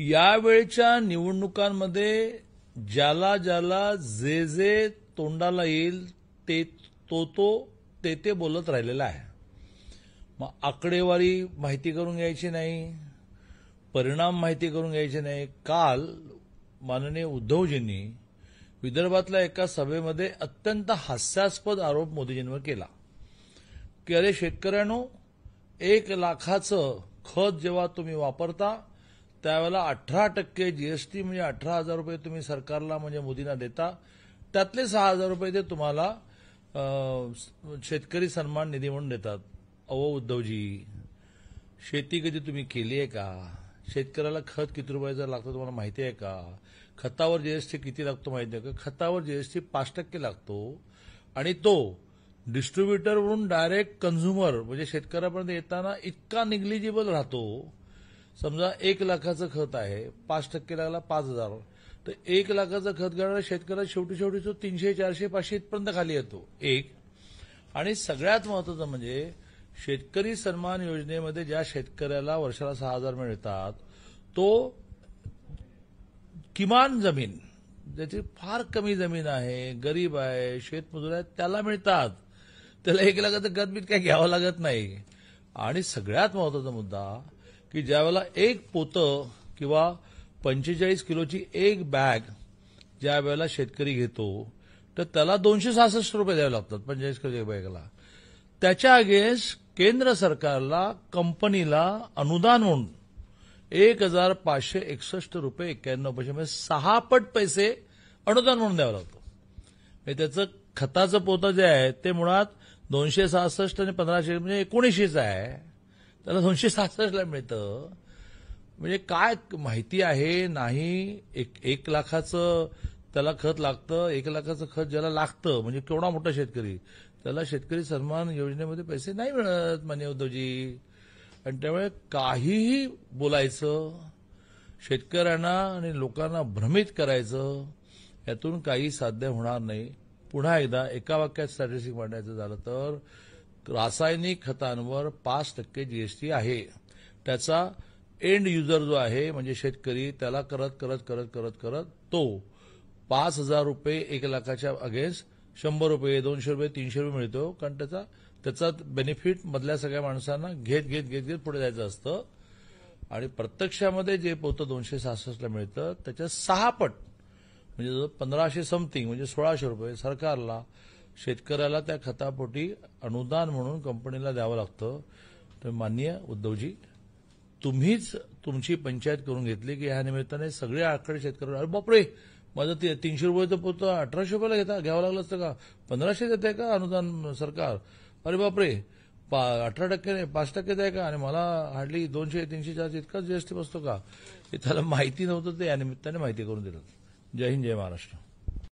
यावेळच्या निवडणुकांमध्ये ज्याला ज्याला जे जे तोंडाला येईल ते बोलत राहिलेला आहे. मग आकडेवारी माहिती करून घ्यायची नाही, परिणाम माहिती करून घ्यायचे नाही. काल माननीय उद्धवजींनी विदर्भातल्या एका सभेमध्ये अत्यंत हास्यास्पद आरोप मोदीजींवर केला की अरे शेतकऱ्यांनो, 1 लाखाचं खत जेव्हा तुम्ही वापरता त्यावेळेला 18% जीएसटी म्हणजे 18,000 रुपये तुम्ही सरकारला म्हणजे मोदींना देता, त्यातले 6,000 रुपये ते तुम्हाला शेतकरी सन्मान निधी म्हणून देतात. अहो उद्धवजी, शेती कधी तुम्ही केली आहे का? शेतकऱ्याला खत किती रुपयाचं लागतं तुम्हाला माहिती आहे का? खतावर जीएसटी किती लागतो माहिती आहे का? खतावर जीएसटी 5% लागतो आणि तो डिस्ट्रीब्युटरवरून डायरेक्ट कन्झ्युमर म्हणजे शेतकऱ्यापर्यंत येताना इतका निग्लिजिबल राहतो. समजा 1 लाखाचं खत आहे, 5% लागला 5,000, तर 1 लाखाचं खत घेणारा शेतकऱ्याला शेवटी तो 300, 400, 500 इथपर्यंत खाली येतो. एक आणि सगळ्यात महत्वाचं म्हणजे शेतकरी सन्मान योजनेमध्ये ज्या शेतकऱ्याला वर्षाला 6,000 मिळतात तो किमान जमीन, ज्याची फार कमी जमीन आहे, गरीब आहे, शेतमजूर आहे, त्याला मिळतात. त्याला 1 लाखाचं खत बीत काही घ्यावं लागत नाही. आणि सगळ्यात महत्वाचा मुद्दा की ज्यावेळेला एक पोतं किंवा 45 किलोची एक बॅग ज्या वेळेला शेतकरी घेतो तर त्याला 266 रुपये द्यावे लागतात 45 किलो बॅगला. त्याच्या अगेन्स्ट केंद्र सरकारला कंपनीला अनुदान म्हणून 1,561 रुपये 91 पैसे म्हणजे 6 पट पैसे अनुदान म्हणून द्यावं लागतं. म्हणजे त्याचं खताचं पोतं जे आहे ते मुळात 266 आणि 1500 म्हणजे 1900 आहे, त्याला 266 ला मिळतं. म्हणजे काय माहिती आहे नाही. 1 लाखाचं त्याला खत लागतं, 1 लाखाचं खत ज्याला लागतं म्हणजे केवढा मोठा शेतकरी, त्याला शेतकरी सन्मान योजनेमध्ये पैसे नाही मिळत माननीय उद्धवजी. आणि त्यामुळे काहीही बोलायचं, शेतकऱ्यांना आणि लोकांना भ्रमित करायचं, यातून काही साध्य होणार नाही. पुन्हा एकदा एका वाक्यात स्टॅटिस्टिक मांडायचं झालं तर रासायनिक खतांवर 5% जीएसटी आहे. त्याचा एंड युजर जो आहे म्हणजे शेतकरी त्याला करत तो 5,000 रुपये 1 लाखाच्या अगेन्स्ट 100 रुपये 200 रुपये 300 रुपये मिळतो. कारण त्याचा बेनिफिट मधल्या सगळ्या माणसांना घेत पुढे जायचं असतं. आणि प्रत्यक्षामध्ये जे पोतं 266 ला मिळतं त्याच्या 6 पट म्हणजे 1500 समथिंग म्हणजे 1,600 रुपये सरकारला शेतकऱ्याला त्या खतापोटी अनुदान म्हणून कंपनीला द्यावं लागतं. तर माननीय उद्धवजी, तुम्हीच तुमची पंचायत करून घेतली की ह्या निमित्ताने सगळे आकडे शेतकऱ्यांना अरे बापरे माझं 300 रुपये पोतं 1,800 रुपयाला घ्यावं लागलं असतं का? 1,500 देत आहे का अनुदान सरकार? अरे बापरे 18% नाही 5% आहे का? आणि मला हार्डली 200, 300, 400 इतकाच जीएसटी बसतो का? हे त्याला माहिती नव्हतं, ते या निमित्ताने माहिती करून दिलं. जय हिंद, जय महाराष्ट्र.